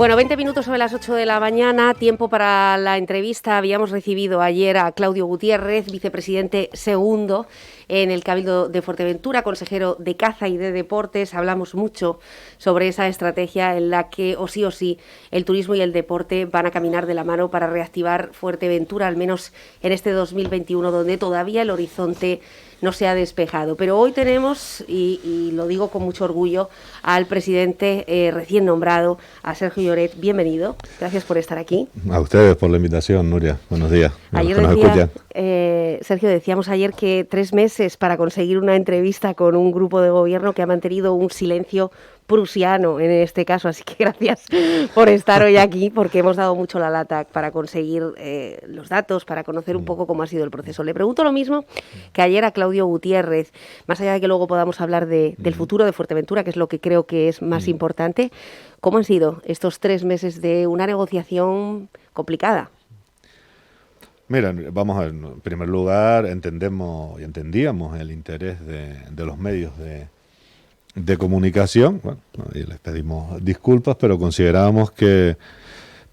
Bueno, 20 minutos sobre las 8 de la mañana, tiempo para la entrevista. Habíamos recibido ayer a Claudio Gutiérrez, vicepresidente segundo en el Cabildo de Fuerteventura, consejero de Caza y de Deportes. Hablamos mucho sobre esa estrategia en la que o sí el turismo y el deporte van a caminar de la mano para reactivar Fuerteventura, al menos en este 2021, donde todavía el horizonte no se ha despejado. Pero hoy tenemos, y lo digo con mucho orgullo, al presidente recién nombrado, a Sergio Lloret. Bienvenido, gracias por estar aquí. A ustedes por la invitación, Nuria. Buenos días. Ayer decía, Sergio, decíamos ayer que 3 meses para conseguir una entrevista con un grupo de gobierno que ha mantenido un silencio prusiano en este caso, así que gracias por estar hoy aquí, porque hemos dado mucho la lata para conseguir los datos, para conocer un poco cómo ha sido el proceso. Le pregunto lo mismo que ayer a Claudio Gutiérrez, más allá de que luego podamos hablar del futuro de Fuerteventura, que es lo que creo que es más importante. ¿Cómo han sido estos 3 meses de una negociación complicada? Mira, vamos a ver, en primer lugar entendemos y entendíamos el interés de los medios de comunicación. Bueno, y les pedimos disculpas, pero considerábamos que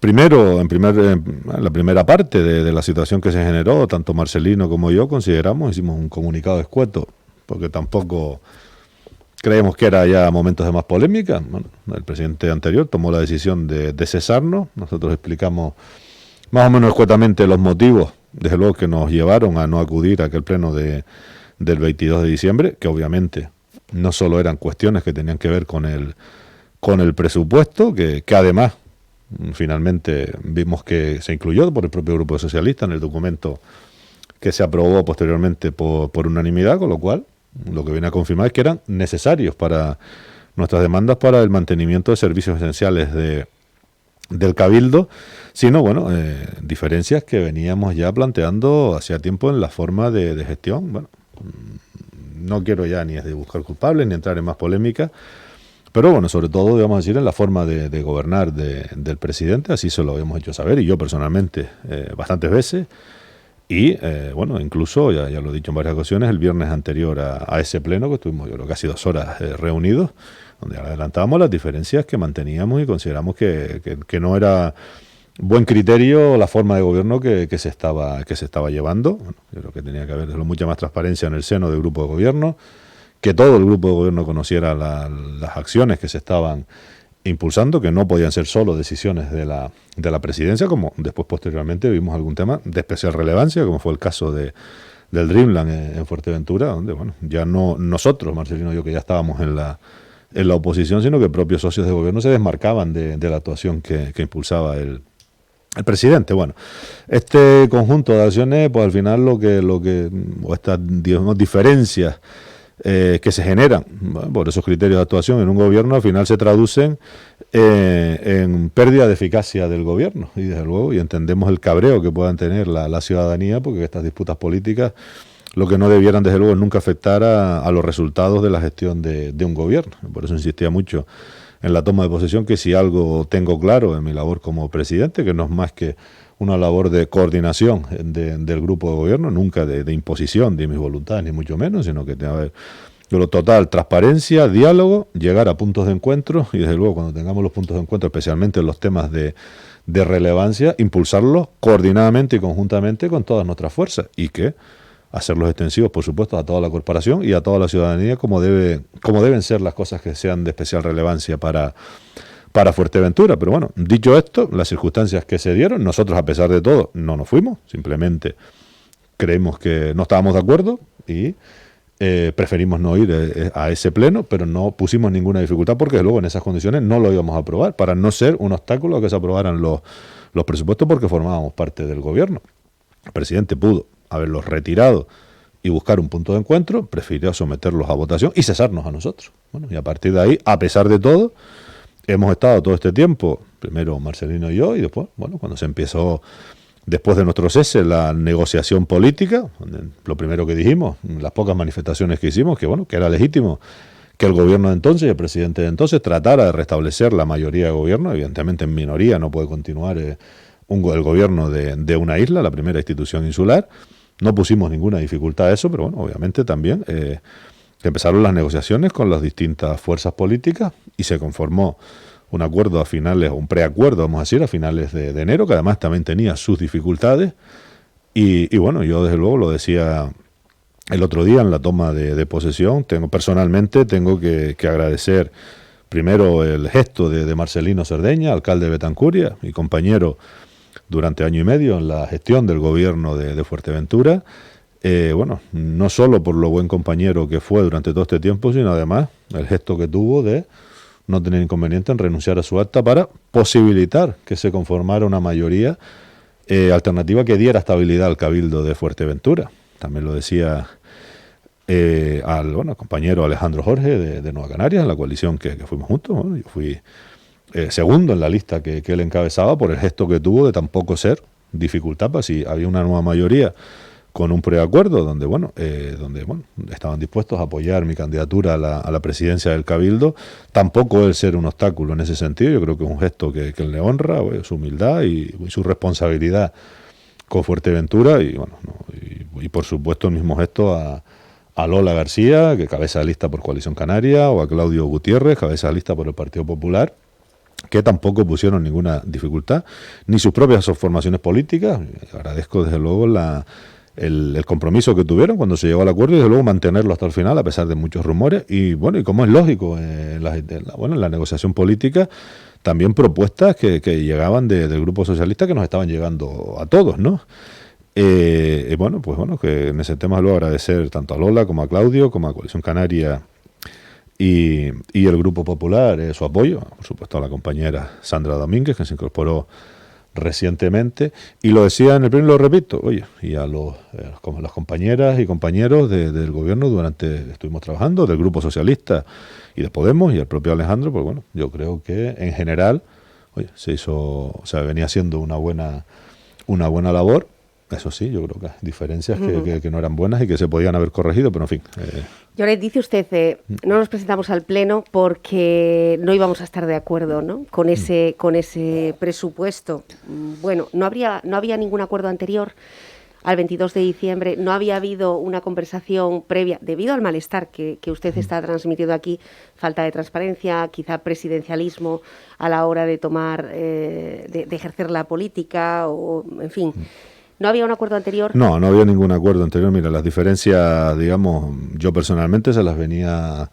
primero, en la primera parte de la situación que se generó, tanto Marcelino como yo hicimos un comunicado escueto, porque tampoco creemos que era ya momentos de más polémica. Bueno, el presidente anterior tomó la decisión de cesarnos. Nosotros explicamos más o menos escuetamente los motivos, desde luego, que nos llevaron a no acudir a aquel pleno del 22 de diciembre, que obviamente no solo eran cuestiones que tenían que ver con el presupuesto, que además finalmente vimos que se incluyó por el propio Grupo Socialista en el documento que se aprobó posteriormente por unanimidad, con lo cual lo que viene a confirmar es que eran necesarios para nuestras demandas para el mantenimiento de servicios esenciales del Cabildo, sino, bueno, diferencias que veníamos ya planteando hacía tiempo en la forma de gestión. Bueno, no quiero ya ni de buscar culpables ni entrar en más polémica, pero bueno, sobre todo, digamos decir, en la forma de gobernar del presidente. Así se lo habíamos hecho saber, y yo personalmente bastantes veces, y bueno, incluso, ya lo he dicho en varias ocasiones, el viernes anterior a ese pleno, que estuvimos yo creo casi 2 horas reunidos, donde adelantábamos las diferencias que manteníamos y consideramos que no era buen criterio la forma de gobierno que se estaba llevando. Bueno, yo creo que tenía que haber mucha más transparencia en el seno del grupo de gobierno, que todo el grupo de gobierno conociera las acciones que se estaban impulsando, que no podían ser solo decisiones de la presidencia, como después posteriormente vimos algún tema de especial relevancia, como fue el caso del Dreamland en Fuerteventura, donde bueno, ya no nosotros, Marcelino y yo, que ya estábamos en la oposición, sino que propios socios de gobierno se desmarcaban de la actuación que impulsaba el presidente. Bueno, este conjunto de acciones, pues al final o estas, digamos, diferencias que se generan, bueno, por esos criterios de actuación en un gobierno, al final se traducen en pérdida de eficacia del gobierno, y desde luego, y entendemos el cabreo que puedan tener la ciudadanía, porque estas disputas políticas lo que no debieran, desde luego, nunca afectar a los resultados de la gestión de un gobierno. Por eso insistía mucho en la toma de posesión, que si algo tengo claro en mi labor como presidente, que no es más que una labor de coordinación del grupo de gobierno, nunca de imposición de mis voluntades, ni mucho menos, sino que tiene que haber total transparencia, diálogo, llegar a puntos de encuentro, y desde luego cuando tengamos los puntos de encuentro, especialmente en los temas de relevancia, impulsarlos coordinadamente y conjuntamente con todas nuestras fuerzas, y que hacerlos extensivos, por supuesto, a toda la corporación y a toda la ciudadanía, como deben ser las cosas que sean de especial relevancia para Fuerteventura. Pero bueno, dicho esto, las circunstancias que se dieron, nosotros, a pesar de todo, no nos fuimos, simplemente creemos que no estábamos de acuerdo y preferimos no ir a ese pleno, pero no pusimos ninguna dificultad, porque luego en esas condiciones no lo íbamos a aprobar, para no ser un obstáculo a que se aprobaran los presupuestos, porque formábamos parte del gobierno. El presidente pudo haberlos retirado y buscar un punto de encuentro, prefirió someterlos a votación y cesarnos a nosotros. Bueno, y a partir de ahí, a pesar de todo, hemos estado todo este tiempo, primero Marcelino y yo, y después, bueno, cuando se empezó, después de nuestro cese, la negociación política, lo primero que dijimos, las pocas manifestaciones que hicimos, que bueno, que era legítimo que el gobierno de entonces y el presidente de entonces tratara de restablecer la mayoría de gobierno. Evidentemente en minoría no puede continuar el gobierno de una isla, la primera institución insular. No pusimos ninguna dificultad a eso, pero bueno, obviamente también empezaron las negociaciones con las distintas fuerzas políticas y se conformó un acuerdo a finales, o un preacuerdo, vamos a decir, a finales de enero, que además también tenía sus dificultades. Y bueno, yo desde luego lo decía el otro día en la toma de posesión, personalmente tengo que agradecer primero el gesto de Marcelino Cerdeña, alcalde de Betancuria, mi compañero durante año y medio en la gestión del gobierno de Fuerteventura. Bueno, no solo por lo buen compañero que fue durante todo este tiempo, sino además el gesto que tuvo de no tener inconveniente en renunciar a su acta para posibilitar que se conformara una mayoría alternativa que diera estabilidad al Cabildo de Fuerteventura. También lo decía al compañero Alejandro Jorge de Nueva Canarias, en la coalición que fuimos juntos. Bueno, yo fui segundo en la lista que él encabezaba por el gesto que tuvo de tampoco ser dificultad para si había una nueva mayoría con un preacuerdo donde estaban dispuestos a apoyar mi candidatura a la presidencia del Cabildo. Tampoco el ser un obstáculo en ese sentido. Yo creo que es un gesto que le honra, su humildad y su responsabilidad con Fuerteventura. Y por supuesto el mismo gesto a Lola García, que cabeza de lista por Coalición Canaria, o a Claudio Gutiérrez, cabeza de lista por el Partido Popular, que tampoco pusieron ninguna dificultad, ni sus propias formaciones políticas. Agradezco desde luego el compromiso que tuvieron cuando se llegó al acuerdo y desde luego mantenerlo hasta el final a pesar de muchos rumores y como es lógico en la negociación política, también propuestas que llegaban del Grupo Socialista que nos estaban llegando a todos, ¿no? Que en ese tema luego agradecer tanto a Lola como a Claudio como a Coalición Canaria y el Grupo Popular su apoyo, por supuesto a la compañera Sandra Domínguez, que se incorporó recientemente, y lo decía en el pleno y lo repito, y a las compañeras y compañeros del gobierno estuvimos trabajando, del Grupo Socialista y de Podemos, y el propio Alejandro, pues bueno, yo creo que en general venía haciendo una buena labor. Eso sí, yo creo que hay diferencias que no eran buenas y que se podían haber corregido, pero en fin. Lloret, dice usted, no nos presentamos al Pleno porque no íbamos a estar de acuerdo, ¿no?, con ese presupuesto. Bueno, no había ningún acuerdo anterior al 22 de diciembre, no había habido una conversación previa, debido al malestar que usted está transmitiendo aquí, falta de transparencia, quizá presidencialismo a la hora de tomar, de ejercer la política, o en fin. ¿No había un acuerdo anterior? No había ningún acuerdo anterior. Mira, las diferencias, digamos, yo personalmente se las venía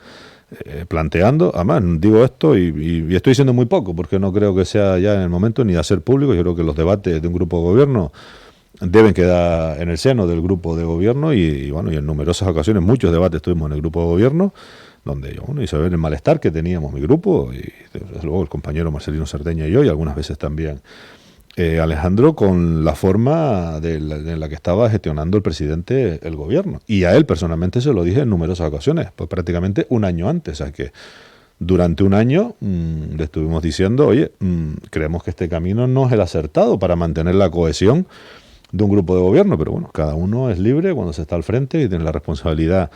planteando. Además, digo esto y estoy diciendo muy poco, porque no creo que sea ya en el momento ni de hacer público. Yo creo que los debates de un grupo de gobierno deben quedar en el seno del grupo de gobierno y en numerosas ocasiones, muchos debates tuvimos en el grupo de gobierno, donde hice ver el malestar que teníamos mi grupo y desde luego el compañero Marcelino Cerdeña y yo, y algunas veces también Alejandro, con la forma en la que estaba gestionando el presidente el gobierno. Y a él personalmente se lo dije en numerosas ocasiones, pues prácticamente un año antes. O sea que durante un año le estuvimos diciendo, creemos que este camino no es el acertado para mantener la cohesión de un grupo de gobierno, pero bueno, cada uno es libre cuando se está al frente y tiene la responsabilidad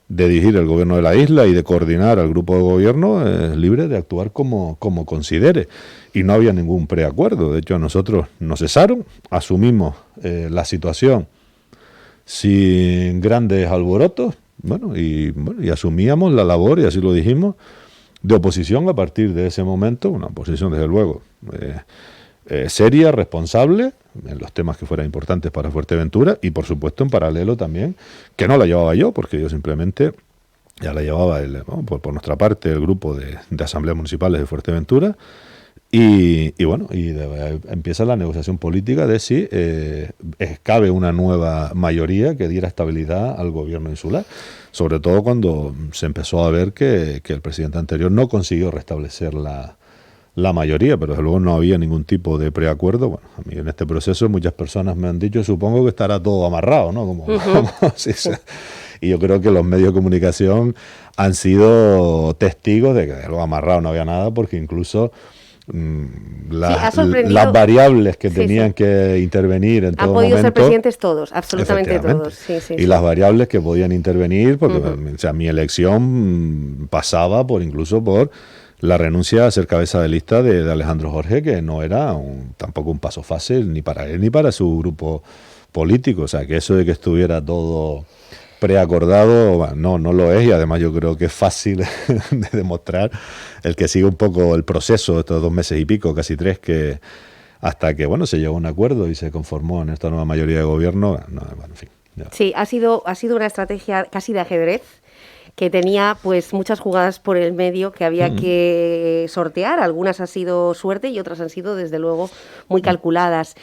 de dirigir el gobierno de la isla y de coordinar al grupo de gobierno, es libre de actuar como considere. Y no había ningún preacuerdo. De hecho, a nosotros nos cesaron, asumimos la situación sin grandes alborotos, y asumíamos la labor, y así lo dijimos, de oposición a partir de ese momento, una oposición desde luego seria, responsable, en los temas que fueran importantes para Fuerteventura, y por supuesto en paralelo también, que no la llevaba yo, porque yo simplemente ya la llevaba por nuestra parte el grupo de asambleas municipales de Fuerteventura, empieza la negociación política de si cabe una nueva mayoría que diera estabilidad al gobierno insular, sobre todo cuando se empezó a ver que el presidente anterior no consiguió restablecer la mayoría, pero desde luego no había ningún tipo de preacuerdo. Bueno, a mí en este proceso muchas personas me han dicho, supongo que estará todo amarrado, ¿no? Y yo creo que los medios de comunicación han sido testigos de que de algo amarrado no había nada, porque incluso las variables que tenían que intervenir en todo momento... Han podido ser presidentes todos, absolutamente todos. Y las variables que podían intervenir, porque mi elección pasaba incluso por la renuncia a ser cabeza de lista de Alejandro Jorge, que no era tampoco un paso fácil ni para él ni para su grupo político. O sea, que eso de que estuviera todo preacordado, bueno, no lo es, y además yo creo que es fácil de demostrar el que sigue un poco el proceso de estos 2 meses y pico, casi 3, que hasta que se llegó a un acuerdo y se conformó en esta nueva mayoría de gobierno. En fin. Ya. Sí, ha sido una estrategia casi de ajedrez, que tenía pues muchas jugadas por el medio que había que sortear. Algunas han sido suerte y otras han sido, desde luego, muy calculadas.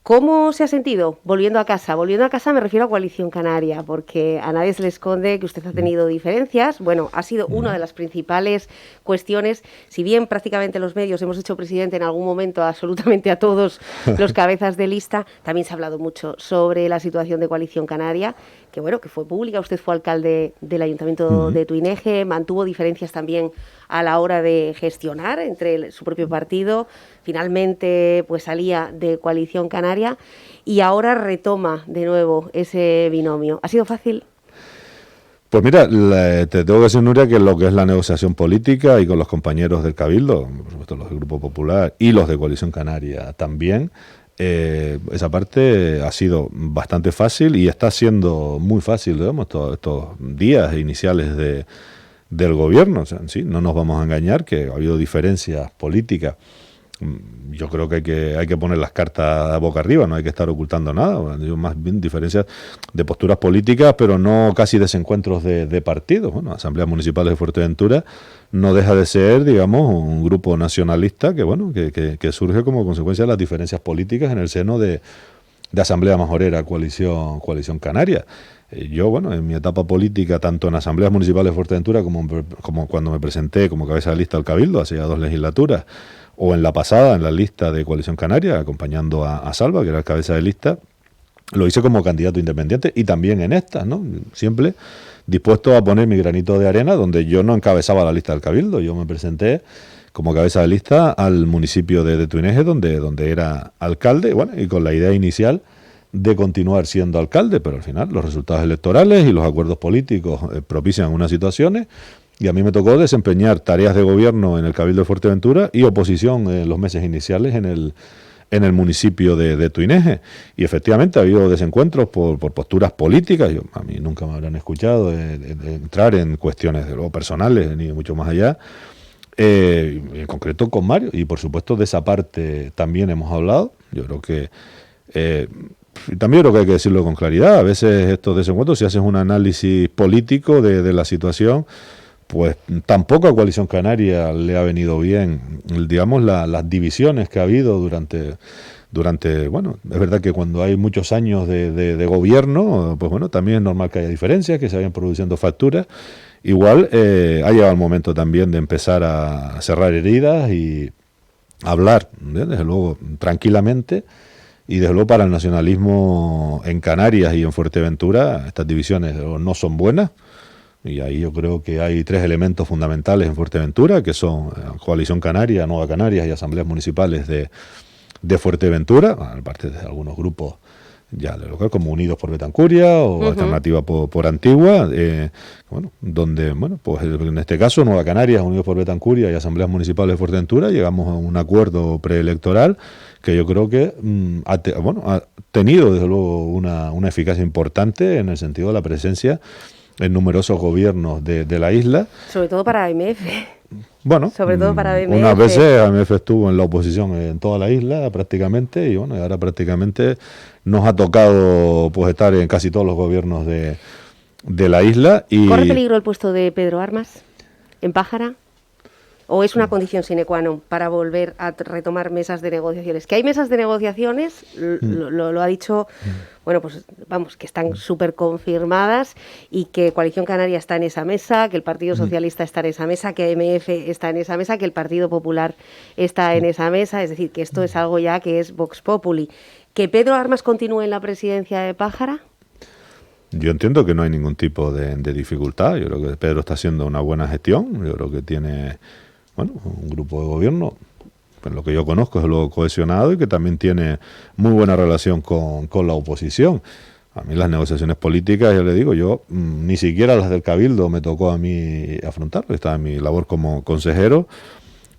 ¿Cómo se ha sentido volviendo a casa? Volviendo a casa me refiero a Coalición Canaria, porque a nadie se le esconde que usted ha tenido diferencias. Bueno, ha sido una de las principales cuestiones. Si bien prácticamente los medios hemos hecho presidente en algún momento absolutamente a todos los cabezas de lista, también se ha hablado mucho sobre la situación de Coalición Canaria, que fue pública. Usted fue alcalde del Ayuntamiento de Tuineje, mantuvo diferencias también a la hora de gestionar entre su propio partido. Finalmente pues salía de Coalición Canaria y ahora retoma de nuevo ese binomio. ¿Ha sido fácil? Pues mira, te tengo que decir, Nuria, que lo que es la negociación política y con los compañeros del Cabildo, por supuesto los del Grupo Popular y los de Coalición Canaria también, esa parte ha sido bastante fácil y está siendo muy fácil, digamos, estos días iniciales del gobierno. O sea, sí, no nos vamos a engañar que ha habido diferencias políticas. Yo creo que hay que poner las cartas boca arriba, no hay que estar ocultando nada. Más bien diferencias de posturas políticas, pero no casi desencuentros de partidos. Bueno, Asambleas Municipales de Fuerteventura no deja de ser, digamos, un grupo nacionalista que surge como consecuencia de las diferencias políticas en el seno de Asamblea Majorera, Coalición Canaria. Yo, en mi etapa política, tanto en Asambleas Municipales de Fuerteventura como cuando me presenté como cabeza de lista al Cabildo, hace ya 2 legislaturas, o en la pasada, en la lista de Coalición Canaria, acompañando a Salva, que era el cabeza de lista, lo hice como candidato independiente y también en esta, ¿no? Siempre dispuesto a poner mi granito de arena, donde yo no encabezaba la lista del Cabildo, yo me presenté como cabeza de lista al municipio de Tuineje, donde era alcalde, y con la idea inicial de continuar siendo alcalde, pero al final los resultados electorales y los acuerdos políticos propician unas situaciones. Y a mí me tocó desempeñar tareas de gobierno en el Cabildo de Fuerteventura y oposición en los meses iniciales en el municipio de Tuineje. Y efectivamente ha habido desencuentros por posturas políticas. A mí nunca me habrán escuchado de entrar en cuestiones de lo personales, ni mucho más allá. En concreto con Mario. Y por supuesto de esa parte también hemos hablado. Yo creo que... también creo que hay que decirlo con claridad. A veces estos desencuentros, si haces un análisis político de la situación, pues tampoco a Coalición Canaria le ha venido bien, digamos, las divisiones que ha habido durante, es verdad que cuando hay muchos años de gobierno, pues también es normal que haya diferencias, que se vayan produciendo facturas. Igual ha llegado el momento también de empezar a cerrar heridas y hablar, desde luego, tranquilamente. Y desde luego para el nacionalismo en Canarias y en Fuerteventura, estas divisiones no son buenas. Y ahí yo creo que hay 3 elementos fundamentales en Fuerteventura, que son Coalición Canaria, Nueva Canarias y Asambleas Municipales de Fuerteventura, aparte de algunos grupos ya de local, como Unidos por Betancuria o Alternativa por Antigua, donde, pues en este caso, Nueva Canarias, Unidos por Betancuria y Asambleas Municipales de Fuerteventura, llegamos a un acuerdo preelectoral que yo creo que ha tenido, desde luego, una eficacia importante en el sentido de la presencia en numerosos gobiernos de la isla. Sobre todo para AMF. Bueno, sobre todo para AMF. Unas veces AMF estuvo en la oposición en toda la isla prácticamente y ahora prácticamente nos ha tocado pues estar en casi todos los gobiernos de la isla. Y ¿corre peligro el puesto de Pedro Armas en Pájara? ¿O es una condición sine qua non para volver a retomar mesas de negociaciones? Que hay mesas de negociaciones, lo ha dicho, que están súper confirmadas y que Coalición Canaria está en esa mesa, que el Partido Socialista está en esa mesa, que AMF está en esa mesa, que el Partido Popular está en esa mesa. Es decir, que esto es algo ya que es Vox Populi. ¿Que Pedro Armas continúe en la presidencia de Pájara? Yo entiendo que no hay ningún tipo de dificultad. Yo creo que Pedro está haciendo una buena gestión. Yo creo que tiene... un grupo de gobierno, lo que yo conozco es lo cohesionado y que también tiene muy buena relación con la oposición. A mí las negociaciones políticas, ya le digo, yo ni siquiera las del Cabildo me tocó a mí afrontarlo, estaba en mi labor como consejero.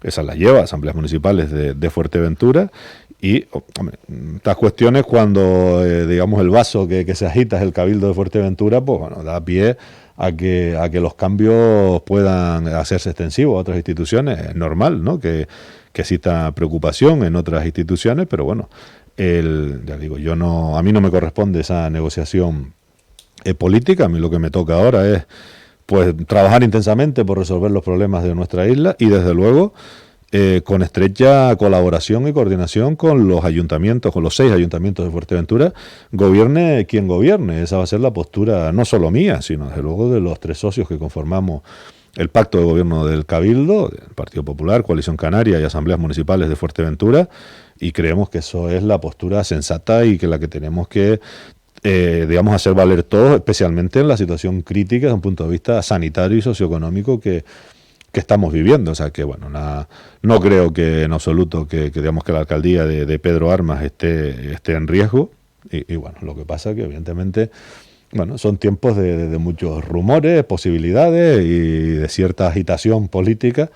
Esas las lleva Asambleas Municipales de Fuerteventura Y, hombre, estas cuestiones cuando, digamos, el vaso que se agita es el Cabildo de Fuerteventura, pues bueno, da pie a que los cambios puedan hacerse extensivos a otras instituciones. Es normal, ¿no?, que exista preocupación en otras instituciones, pero bueno, ya digo, a mí no me corresponde esa negociación política. A mí lo que me toca ahora es pues trabajar intensamente por resolver los problemas de nuestra isla y desde luego con estrecha colaboración y coordinación con los ayuntamientos, con los 6 ayuntamientos de Fuerteventura, gobierne quien gobierne. Esa va a ser la postura no solo mía, sino desde luego de los 3 socios que conformamos el pacto de gobierno del Cabildo, el Partido Popular, Coalición Canaria y Asambleas Municipales de Fuerteventura, y creemos que eso es la postura sensata y que la que tenemos que digamos, hacer valer todos, especialmente en la situación crítica desde un punto de vista sanitario y socioeconómico que estamos viviendo. O sea que, bueno, no creo que en absoluto digamos que la alcaldía de Pedro Armas esté en riesgo. Y bueno, lo que pasa es que evidentemente, bueno, son tiempos de muchos rumores, posibilidades y de cierta agitación política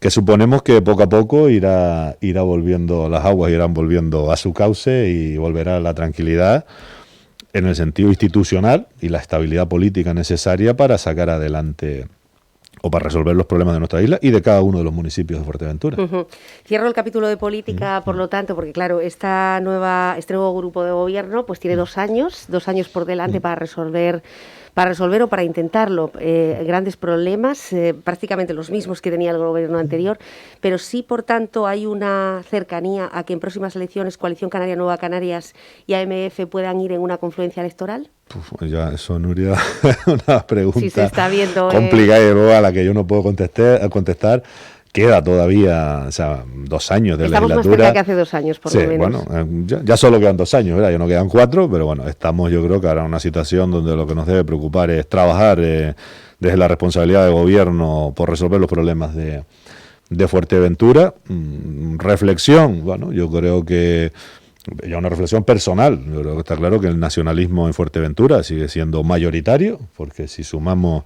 que suponemos que poco a poco irá volviendo, las aguas irán volviendo a su cauce y volverá la tranquilidad en el sentido institucional y la estabilidad política necesaria para sacar adelante o para resolver los problemas de nuestra isla y de cada uno de los municipios de Fuerteventura. Cierro el capítulo de política, por lo tanto, porque claro, este nuevo grupo de gobierno pues tiene 2 años por delante para resolver o para intentarlo, grandes problemas, prácticamente los mismos que tenía el gobierno anterior, pero sí, por tanto, hay una cercanía a que en próximas elecciones Coalición Canaria, Nueva Canarias y AMF puedan ir en una confluencia electoral. Ya eso, Nuria, es una pregunta sí, se está viendo, complicada a la que yo no puedo contestar. Queda todavía, o sea, 2 años de legislatura. Estamos más cerca que hace 2 años, por lo menos. Bueno, ya solo quedan 2 años, ¿verdad? Ya no quedan 4, pero bueno, estamos yo creo que ahora en una situación donde lo que nos debe preocupar es trabajar desde la responsabilidad de gobierno por resolver los problemas de Fuerteventura. Reflexión, bueno, yo creo que ya una reflexión personal. Yo creo que está claro que el nacionalismo en Fuerteventura sigue siendo mayoritario, porque si sumamos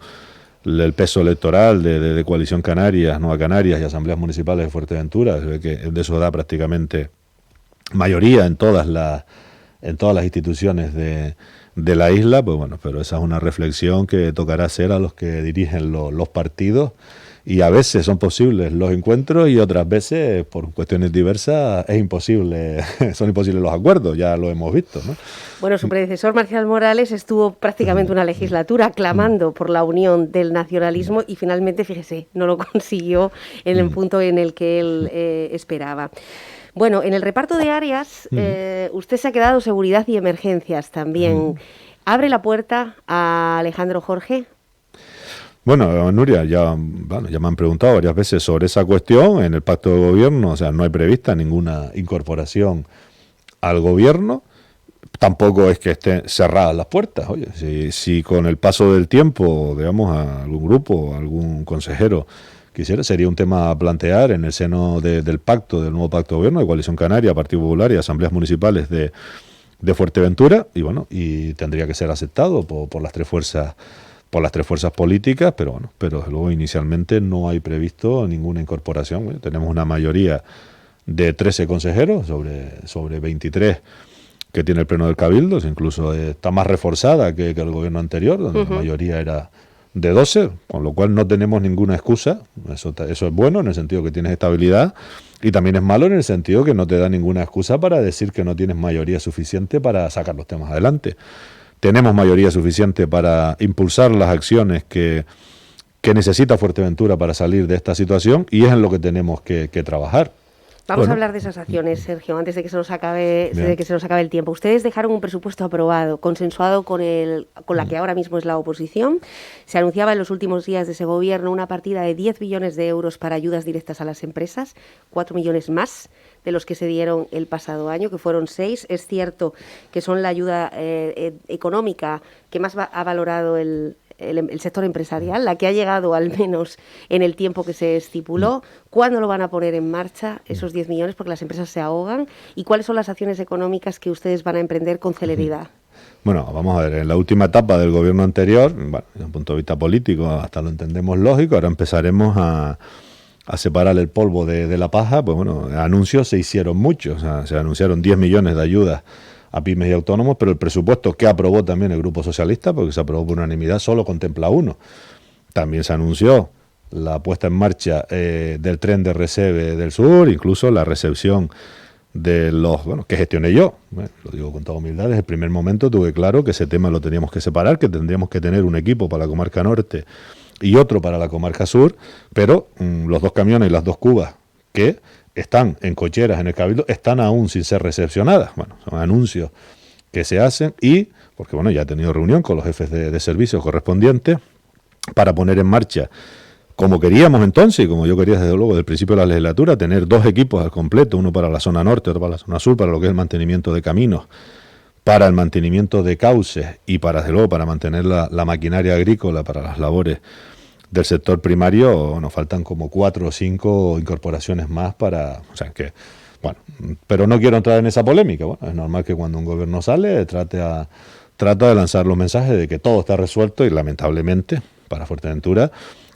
el peso electoral de Coalición Canarias, Nueva Canarias y Asambleas Municipales de Fuerteventura, que de eso da prácticamente mayoría en todas las instituciones de la isla, pues bueno, pero esa es una reflexión que tocará hacer a los que dirigen los partidos, y a veces son posibles los encuentros y otras veces, por cuestiones diversas, son imposibles los acuerdos, ya lo hemos visto, ¿no? Bueno, su predecesor, Marcial Morales, estuvo prácticamente una legislatura clamando por la unión del nacionalismo y finalmente, fíjese, no lo consiguió en el punto en el que él esperaba. Bueno, en el reparto de áreas, usted se ha quedado seguridad y emergencias también. ¿Abre la puerta a Alejandro Jorge? Bueno, Nuria, ya me han preguntado varias veces sobre esa cuestión. En el pacto de gobierno, o sea, no hay prevista ninguna incorporación al gobierno. Tampoco es que estén cerradas las puertas. Oye, si con el paso del tiempo, digamos, a algún grupo, algún consejero quisiera, sería un tema a plantear en el seno del nuevo pacto de gobierno de Coalición Canaria, Partido Popular y Asambleas Municipales de Fuerteventura, y bueno, y tendría que ser aceptado por las 3 fuerzas. Por las 3 fuerzas políticas, pero luego inicialmente no hay previsto ninguna incorporación. Bueno, tenemos una mayoría de 13 consejeros sobre 23 que tiene el Pleno del Cabildo, incluso está más reforzada que el gobierno anterior, donde la mayoría era de 12, con lo cual no tenemos ninguna excusa. Eso es bueno en el sentido que tienes estabilidad, y también es malo en el sentido que no te da ninguna excusa para decir que no tienes mayoría suficiente para sacar los temas adelante. Tenemos mayoría suficiente para impulsar las acciones que necesita Fuerteventura para salir de esta situación, y es en lo que tenemos que trabajar. Vamos a hablar de esas acciones, Sergio, antes de que se nos acabe el tiempo. Ustedes dejaron un presupuesto aprobado, consensuado con la que ahora mismo es la oposición. Se anunciaba en los últimos días de ese gobierno una partida de 10 millones de euros para ayudas directas a las empresas, 4 millones más de los que se dieron el pasado año, que fueron 6. Es cierto que son la ayuda económica que más ha valorado el sector empresarial, la que ha llegado al menos en el tiempo que se estipuló. ¿Cuándo lo van a poner en marcha esos 10 millones? Porque las empresas se ahogan. ¿Y cuáles son las acciones económicas que ustedes van a emprender con celeridad? Bueno, vamos a ver, en la última etapa del gobierno anterior, bueno, desde un punto de vista político hasta lo entendemos lógico, ahora empezaremos a a separar el polvo de la paja, pues bueno, anuncios se hicieron muchos, o sea, se anunciaron 10 millones de ayudas a pymes y autónomos, pero el presupuesto que aprobó también el Grupo Socialista, porque se aprobó por unanimidad, solo contempla uno. También se anunció la puesta en marcha del tren de Recebe del Sur, incluso la recepción de los, bueno, que gestioné yo, lo digo con toda humildad, desde el primer momento tuve claro que ese tema lo teníamos que separar, que tendríamos que tener un equipo para la comarca norte y otro para la comarca sur, pero los 2 camiones y las 2 cubas que están en cocheras en el Cabildo están aún sin ser recepcionadas. Bueno, son anuncios que se hacen y, porque bueno, ya he tenido reunión con los jefes de servicios correspondientes para poner en marcha, como queríamos entonces, y como yo quería desde luego desde el principio de la legislatura, tener 2 equipos al completo, uno para la zona norte, otro para la zona sur, para lo que es el mantenimiento de caminos, para el mantenimiento de cauces y para, desde luego, para mantener la maquinaria agrícola para las labores del sector primario. Nos faltan como 4 o 5 incorporaciones más para, o sea que, bueno, pero no quiero entrar en esa polémica. Bueno, es normal que cuando un gobierno sale trata de lanzar los mensajes de que todo está resuelto y lamentablemente para Fuerteventura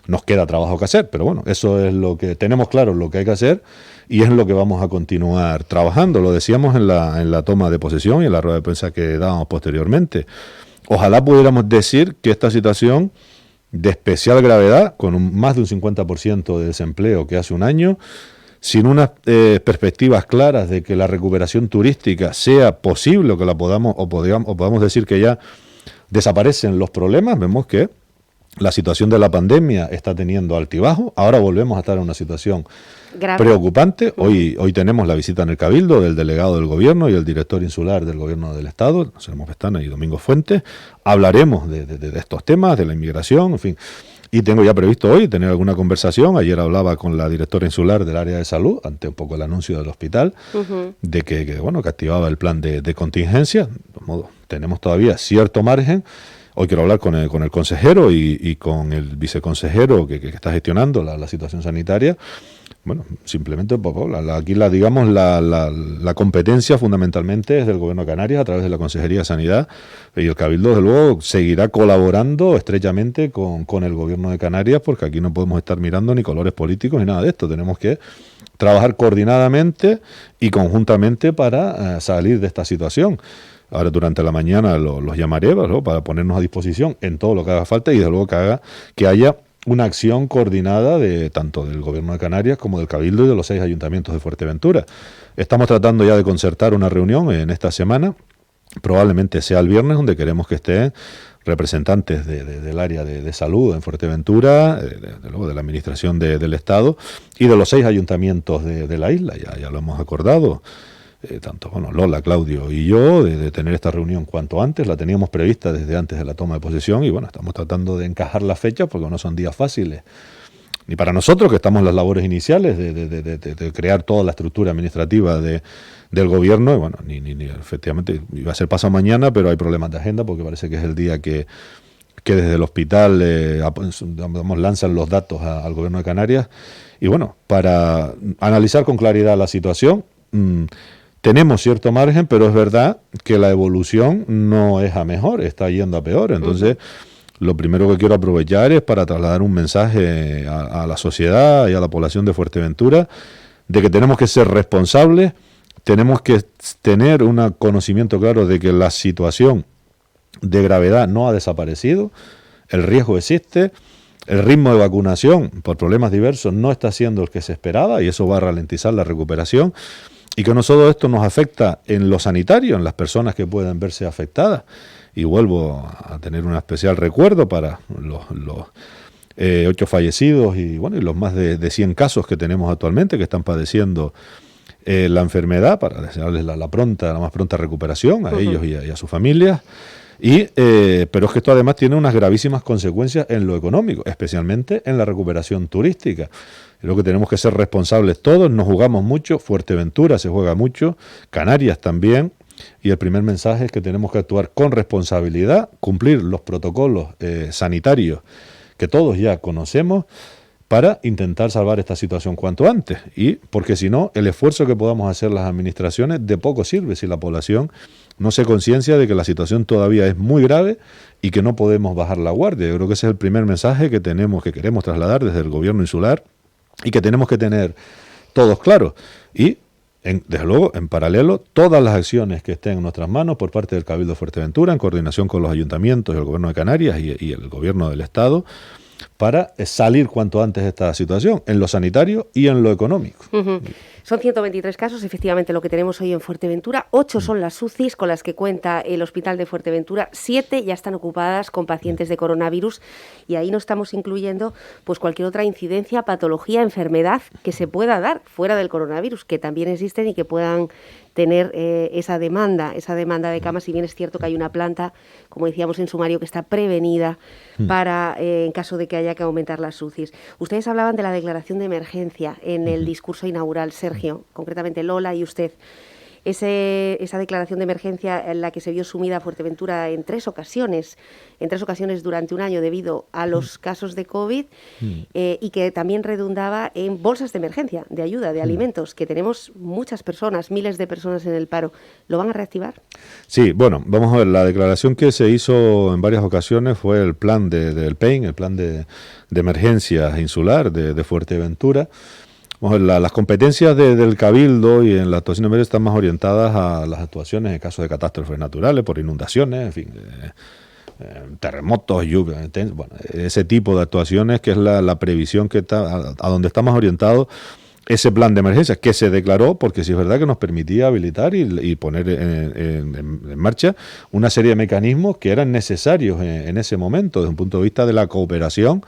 nos queda trabajo que hacer, pero bueno, eso es lo que tenemos claro, lo que hay que hacer y es lo que vamos a continuar trabajando. Lo decíamos en la toma de posesión y en la rueda de prensa que dábamos posteriormente. Ojalá pudiéramos decir que esta situación de especial gravedad, con más de un 50% de desempleo que hace un año, sin unas perspectivas claras de que la recuperación turística sea posible o que la podamos decir que ya desaparecen los problemas. Vemos que la situación de la pandemia está teniendo altibajo. Ahora volvemos a estar en una situación preocupante. Hoy tenemos la visita en el Cabildo del delegado del Gobierno y el director insular del Gobierno del Estado, Anselmo Pestana y Domingo Fuentes. Hablaremos de estos temas, de la inmigración, en fin. Y tengo ya previsto hoy tener alguna conversación. Ayer hablaba con la directora insular del área de salud, ante un poco el anuncio del hospital, de que activaba el plan de contingencia. De modo, tenemos todavía cierto margen. Hoy quiero hablar con el consejero y con el viceconsejero que está gestionando la situación sanitaria. Bueno, simplemente aquí la competencia fundamentalmente es del Gobierno de Canarias a través de la Consejería de Sanidad, y el Cabildo desde luego seguirá colaborando estrechamente con el Gobierno de Canarias, porque aquí no podemos estar mirando ni colores políticos ni nada de esto. Tenemos que trabajar coordinadamente y conjuntamente para salir de esta situación. Ahora durante la mañana los llamaré, ¿no?, para ponernos a disposición en todo lo que haga falta y desde luego que haya una acción coordinada tanto del Gobierno de Canarias como del Cabildo y de los 6 ayuntamientos de Fuerteventura. Estamos tratando ya de concertar una reunión en esta semana, probablemente sea el viernes, donde queremos que estén representantes del área de salud en Fuerteventura, luego de la administración del Estado y de los 6 ayuntamientos de la isla. Ya lo hemos acordado. Tanto Lola, Claudio y yo, de tener esta reunión cuanto antes. La teníamos prevista desde antes de la toma de posesión y bueno, estamos tratando de encajar las fechas porque no son días fáciles. Ni para nosotros, que estamos en las labores iniciales de crear toda la estructura administrativa del gobierno, y bueno, ni efectivamente iba a ser pasado mañana, pero hay problemas de agenda porque parece que es el día que desde el hospital lanzan los datos al Gobierno de Canarias. Y bueno, para analizar con claridad la situación, tenemos cierto margen, pero es verdad que la evolución no es a mejor, está yendo a peor. Entonces, lo primero que quiero aprovechar es para trasladar un mensaje a la sociedad y a la población de Fuerteventura de que tenemos que ser responsables, tenemos que tener un conocimiento claro de que la situación de gravedad no ha desaparecido, el riesgo existe, el ritmo de vacunación por problemas diversos no está siendo el que se esperaba y eso va a ralentizar la recuperación. Y que no solo esto nos afecta en lo sanitario, en las personas que pueden verse afectadas. Y vuelvo a tener un especial recuerdo para los 8 fallecidos y los más de 100 casos que tenemos actualmente que están padeciendo la enfermedad, para desearles la más pronta recuperación a ellos y a sus familias. Pero es que esto además tiene unas gravísimas consecuencias en lo económico, especialmente en la recuperación turística. Creo que tenemos que ser responsables todos, nos jugamos mucho, Fuerteventura se juega mucho, Canarias también, y el primer mensaje es que tenemos que actuar con responsabilidad, cumplir los protocolos sanitarios que todos ya conocemos para intentar salvar esta situación cuanto antes, y porque si no, el esfuerzo que podamos hacer las administraciones de poco sirve si la población no se conciencia de que la situación todavía es muy grave y que no podemos bajar la guardia. Yo creo que ese es el primer mensaje que queremos trasladar desde el Gobierno insular y que tenemos que tener todos claros. Y, desde luego, en paralelo, todas las acciones que estén en nuestras manos por parte del Cabildo de Fuerteventura, en coordinación con los ayuntamientos y el Gobierno de Canarias y el Gobierno del Estado, para salir cuanto antes de esta situación, en lo sanitario y en lo económico. Son 123 casos, efectivamente, lo que tenemos hoy en Fuerteventura. 8 son las UCIs con las que cuenta el Hospital de Fuerteventura. 7 ya están ocupadas con pacientes de coronavirus y ahí no estamos incluyendo pues cualquier otra incidencia, patología, enfermedad que se pueda dar fuera del coronavirus, que también existen y que puedan tener esa demanda de camas, si bien es cierto que hay una planta, como decíamos en sumario, que está prevenida para, en caso de que haya que aumentar las UCIs. Ustedes hablaban de la declaración de emergencia en el discurso inaugural, Sergio, concretamente Lola y usted. Esa declaración de emergencia en la que se vio sumida Fuerteventura en tres ocasiones durante un año debido a los casos de COVID y que también redundaba en bolsas de emergencia, de ayuda, de alimentos, que tenemos muchas personas, miles de personas en el paro. ¿Lo van a reactivar? Sí, bueno, vamos a ver, la declaración que se hizo en varias ocasiones fue el plan del PEIN, el plan de emergencia insular de Fuerteventura. Las competencias del Cabildo y en la actuación de emergencia están más orientadas a las actuaciones en caso de catástrofes naturales, por inundaciones, en fin, terremotos, lluvias, bueno, ese tipo de actuaciones que es la previsión que está, a donde está más orientado ese plan de emergencia, que se declaró porque sí es verdad que nos permitía habilitar y poner en marcha una serie de mecanismos que eran necesarios en ese momento, desde un punto de vista de la cooperación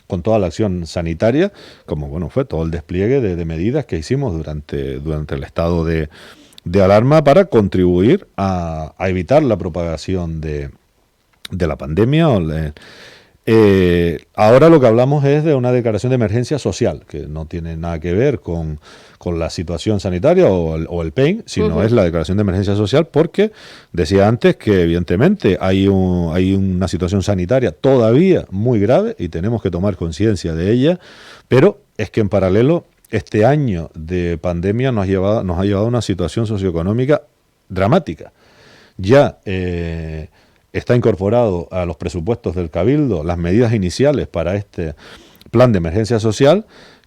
con toda la acción sanitaria, como bueno fue todo el despliegue de medidas que hicimos durante el estado de alarma para contribuir a evitar la propagación de la pandemia. Ahora lo que hablamos es de una declaración de emergencia social, que no tiene nada que ver con la situación sanitaria o el PEIN, sino es la declaración de emergencia social, porque decía antes que evidentemente hay una situación sanitaria todavía muy grave y tenemos que tomar conciencia de ella, pero es que en paralelo este año de pandemia nos ha llevado a una situación socioeconómica dramática. Ya está incorporado a los presupuestos del Cabildo las medidas iniciales para este plan de emergencia social,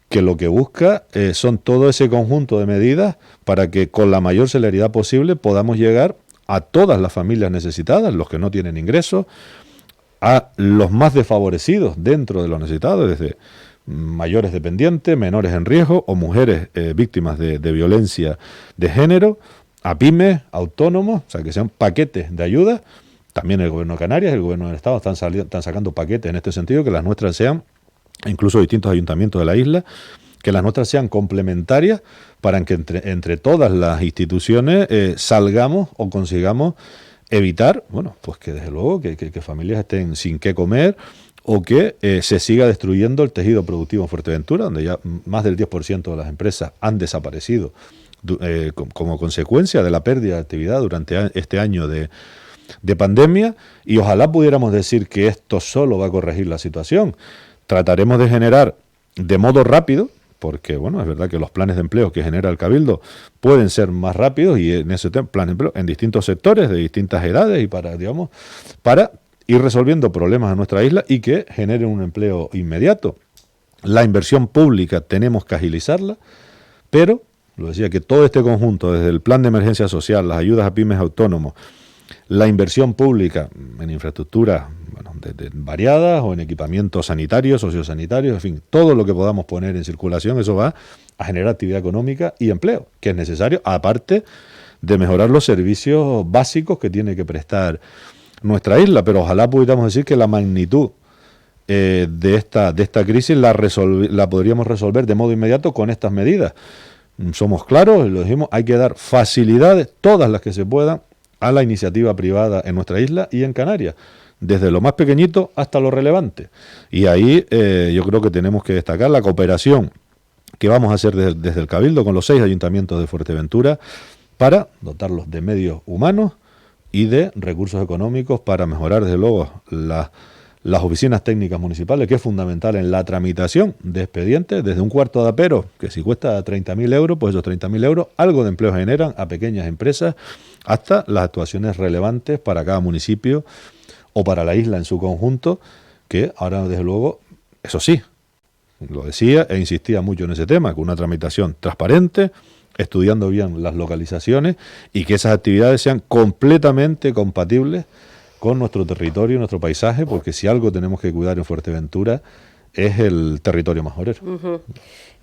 que lo que busca son todo ese conjunto de medidas para que con la mayor celeridad posible podamos llegar a todas las familias necesitadas, los que no tienen ingresos, a los más desfavorecidos dentro de los necesitados, desde mayores dependientes, menores en riesgo o mujeres víctimas de violencia de género, a pymes, autónomos, o sea, que sean paquetes de ayuda. También el Gobierno de Canarias, el Gobierno del Estado están sacando paquetes en este sentido, que las nuestras sean, incluso distintos ayuntamientos de la isla, que las nuestras sean complementarias para que entre todas las instituciones salgamos o consigamos evitar, bueno, pues que desde luego que familias estén sin qué comer o que se siga destruyendo el tejido productivo en Fuerteventura, donde ya más del 10% de las empresas han desaparecido como consecuencia de la pérdida de actividad durante este año de pandemia, y ojalá pudiéramos decir que esto solo va a corregir la situación. Trataremos de generar de modo rápido, porque bueno, es verdad que los planes de empleo que genera el Cabildo pueden ser más rápidos, y en ese plan de empleo en distintos sectores, de distintas edades, y para ir resolviendo problemas en nuestra isla y que generen un empleo inmediato. La inversión pública tenemos que agilizarla, pero, lo decía, que todo este conjunto, desde el plan de emergencia social, las ayudas a pymes autónomos, la inversión pública en infraestructuras variadas o en equipamientos sanitarios, sociosanitarios, en fin, todo lo que podamos poner en circulación, eso va a generar actividad económica y empleo, que es necesario, aparte de mejorar los servicios básicos que tiene que prestar nuestra isla. Pero ojalá pudiéramos decir que la magnitud de esta crisis la podríamos resolver de modo inmediato con estas medidas. Somos claros, lo dijimos, hay que dar facilidades, todas las que se puedan, a la iniciativa privada en nuestra isla y en Canarias, desde lo más pequeñito hasta lo relevante. Y ahí yo creo que tenemos que destacar la cooperación que vamos a hacer desde el Cabildo con los 6 ayuntamientos de Fuerteventura para dotarlos de medios humanos y de recursos económicos para mejorar, desde luego, las oficinas técnicas municipales, que es fundamental en la tramitación de expedientes, desde un cuarto de apero, que si cuesta 30.000 euros, pues esos 30.000 euros algo de empleo generan a pequeñas empresas, hasta las actuaciones relevantes para cada municipio o para la isla en su conjunto, que ahora, desde luego, eso sí, lo decía e insistía mucho en ese tema, con una tramitación transparente, estudiando bien las localizaciones y que esas actividades sean completamente compatibles con nuestro territorio y nuestro paisaje, porque si algo tenemos que cuidar en Fuerteventura es el territorio majorero.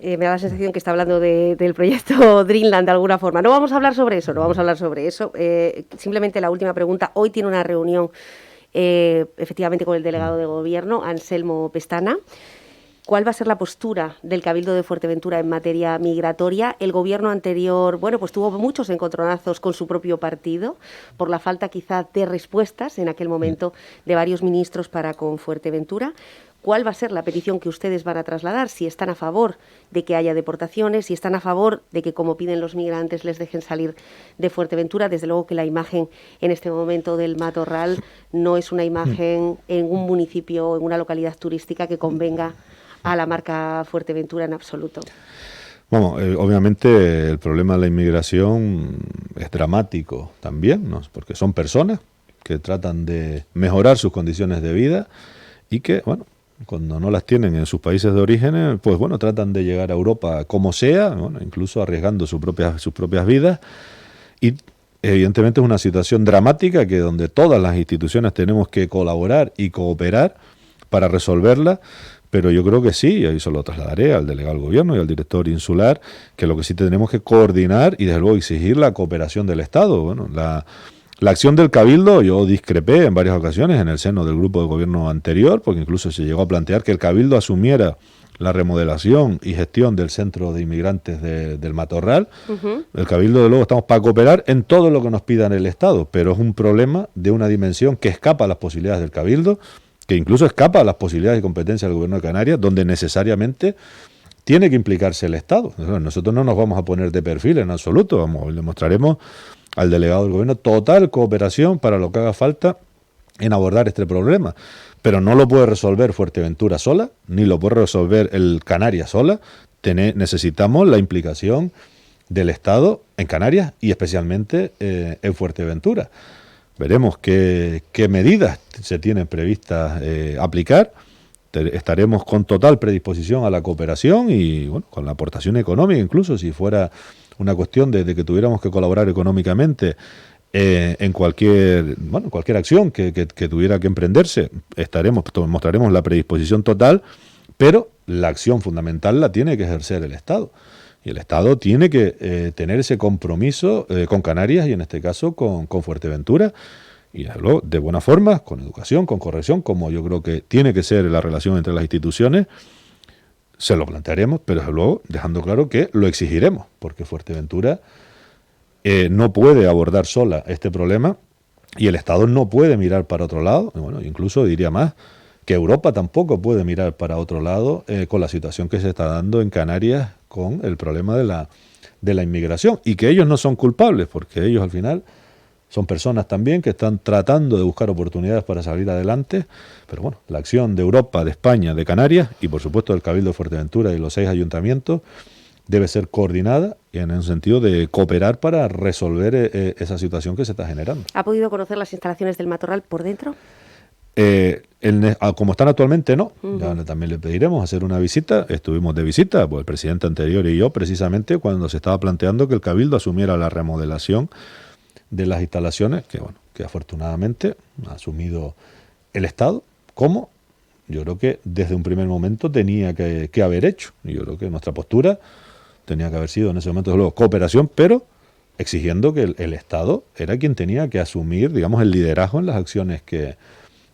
Me da la sensación que está hablando del proyecto Dreamland de alguna forma. No vamos a hablar sobre eso, simplemente la última pregunta. Hoy tiene una reunión efectivamente con el delegado de gobierno, Anselmo Pestana. ¿Cuál va a ser la postura del Cabildo de Fuerteventura en materia migratoria? El gobierno anterior, pues tuvo muchos encontronazos con su propio partido por la falta quizá de respuestas en aquel momento de varios ministros para con Fuerteventura. ¿Cuál va a ser la petición que ustedes van a trasladar? Si están a favor de que haya deportaciones, si están a favor de que, como piden los migrantes, les dejen salir de Fuerteventura. Desde luego que la imagen en este momento del Matorral no es una imagen en un municipio, en una localidad turística que convenga a la marca Fuerteventura en absoluto. Bueno, obviamente el problema de la inmigración es dramático también, ¿no? Porque son personas que tratan de mejorar sus condiciones de vida y que, cuando no las tienen en sus países de origen, pues tratan de llegar a Europa como sea, incluso arriesgando sus propias vidas. Y evidentemente es una situación dramática que donde todas las instituciones tenemos que colaborar y cooperar para resolverla. Pero yo creo que sí, y eso lo trasladaré al delegado del gobierno y al director insular, que lo que sí tenemos que coordinar y desde luego exigir la cooperación del Estado. La acción del Cabildo, yo discrepé en varias ocasiones en el seno del grupo de gobierno anterior, porque incluso se llegó a plantear que el Cabildo asumiera la remodelación y gestión del centro de inmigrantes del Matorral. El Cabildo, de luego, estamos para cooperar en todo lo que nos pidan el Estado, pero es un problema de una dimensión que escapa a las posibilidades del Cabildo, que incluso escapa a las posibilidades y competencias del Gobierno de Canarias, donde necesariamente tiene que implicarse el Estado. Nosotros no nos vamos a poner de perfil en absoluto, le mostraremos al delegado del Gobierno total cooperación para lo que haga falta en abordar este problema. Pero no lo puede resolver Fuerteventura sola, ni lo puede resolver el Canarias sola. Necesitamos la implicación del Estado en Canarias y especialmente en Fuerteventura. Veremos qué medidas se tienen previstas aplicar. Estaremos con total predisposición a la cooperación y con la aportación económica, incluso si fuera una cuestión de que tuviéramos que colaborar económicamente en cualquier acción que tuviera que emprenderse. Mostraremos la predisposición total, pero la acción fundamental la tiene que ejercer el Estado. Y el Estado tiene que tener ese compromiso con Canarias y en este caso con Fuerteventura, y luego de buena forma, con educación, con corrección, como yo creo que tiene que ser la relación entre las instituciones. Se lo plantearemos, pero desde luego dejando claro que lo exigiremos, porque Fuerteventura no puede abordar sola este problema y el Estado no puede mirar para otro lado. Incluso diría más, que Europa tampoco puede mirar para otro lado con la situación que se está dando en Canarias con el problema de la inmigración, y que ellos no son culpables, porque ellos al final son personas también que están tratando de buscar oportunidades para salir adelante. Pero la acción de Europa, de España, de Canarias y por supuesto del Cabildo de Fuerteventura y los 6 ayuntamientos debe ser coordinada y en el sentido de cooperar para resolver esa situación que se está generando. ¿Ha podido conocer las instalaciones del Matorral por dentro? Como están actualmente, no. Ya también le pediremos hacer una visita. Estuvimos de visita, pues el presidente anterior y yo, precisamente cuando se estaba planteando que el Cabildo asumiera la remodelación de las instalaciones, que afortunadamente ha asumido el Estado, como yo creo que desde un primer momento tenía que haber hecho. Y yo creo que nuestra postura tenía que haber sido en ese momento, desde luego, cooperación, pero exigiendo que el Estado era quien tenía que asumir, digamos, el liderazgo en las acciones que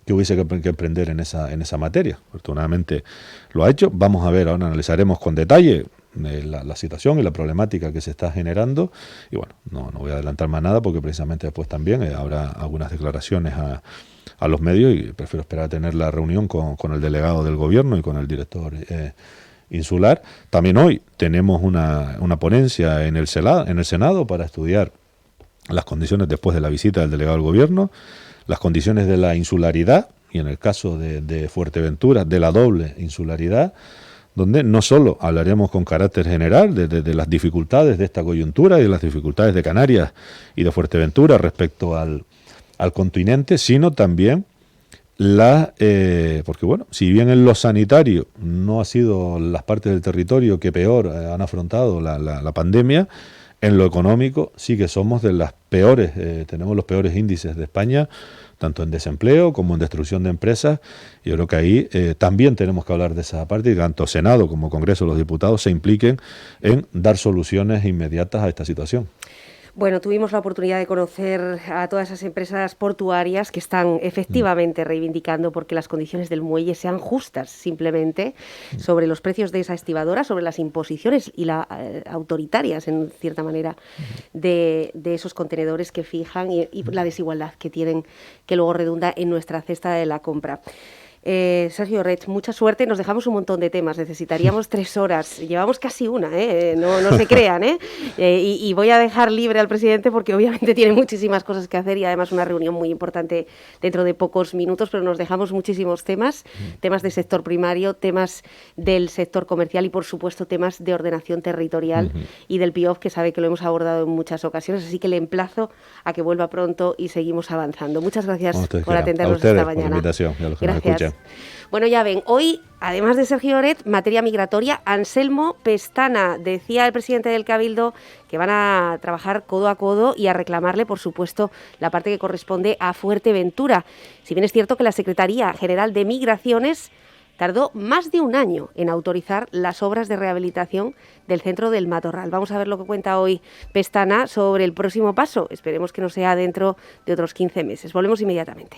hubiese que emprender en esa materia. Afortunadamente lo ha hecho. Vamos a ver, ahora analizaremos con detalle la situación y la problemática que se está generando. Y no voy a adelantar más nada porque precisamente después también habrá algunas declaraciones a los medios y prefiero esperar a tener la reunión con el delegado del gobierno y con el director insular. También hoy tenemos una ponencia en el Senado para estudiar las condiciones después de la visita del delegado del gobierno, las condiciones de la insularidad y en el caso de Fuerteventura de la doble insularidad, donde no solo hablaremos con carácter general de las dificultades de esta coyuntura y de las dificultades de Canarias y de Fuerteventura respecto al continente, sino también porque bueno, si bien en lo sanitario no ha sido las partes del territorio que peor han afrontado la pandemia, en lo económico sí que somos de las peores, tenemos los peores índices de España, tanto en desempleo como en destrucción de empresas. Yo creo que ahí también tenemos que hablar de esa parte y tanto Senado como Congreso de los Diputados se impliquen en dar soluciones inmediatas a esta situación. Bueno, tuvimos la oportunidad de conocer a todas esas empresas portuarias que están efectivamente reivindicando porque las condiciones del muelle sean justas, simplemente, sobre los precios de esa estibadora, sobre las imposiciones y autoritarias, en cierta manera, de esos contenedores que fijan y la desigualdad que tienen, que luego redunda en nuestra cesta de la compra. Sergio Reig, mucha suerte, nos dejamos un montón de temas, necesitaríamos 3 horas, llevamos casi una, no se crean, y voy a dejar libre al presidente porque obviamente tiene muchísimas cosas que hacer y además una reunión muy importante dentro de pocos minutos, pero nos dejamos muchísimos temas del sector primario, temas del sector comercial y por supuesto temas de ordenación territorial y del PIOF, que sabe que lo hemos abordado en muchas ocasiones, así que le emplazo a que vuelva pronto y seguimos avanzando. Muchas gracias por atendernos esta mañana. Por la invitación, y a los que gracias. Nos escuchan. Bueno, ya ven, hoy, además de Sergio Reig, materia migratoria, Anselmo Pestana. Decía el presidente del Cabildo que van a trabajar codo a codo y a reclamarle, por supuesto, la parte que corresponde a Fuerteventura. Si bien es cierto que la Secretaría General de Migraciones tardó más de un año en autorizar las obras de rehabilitación del centro del Matorral. Vamos a ver lo que cuenta hoy Pestana sobre el próximo paso. Esperemos que no sea dentro de otros 15 meses. Volvemos inmediatamente.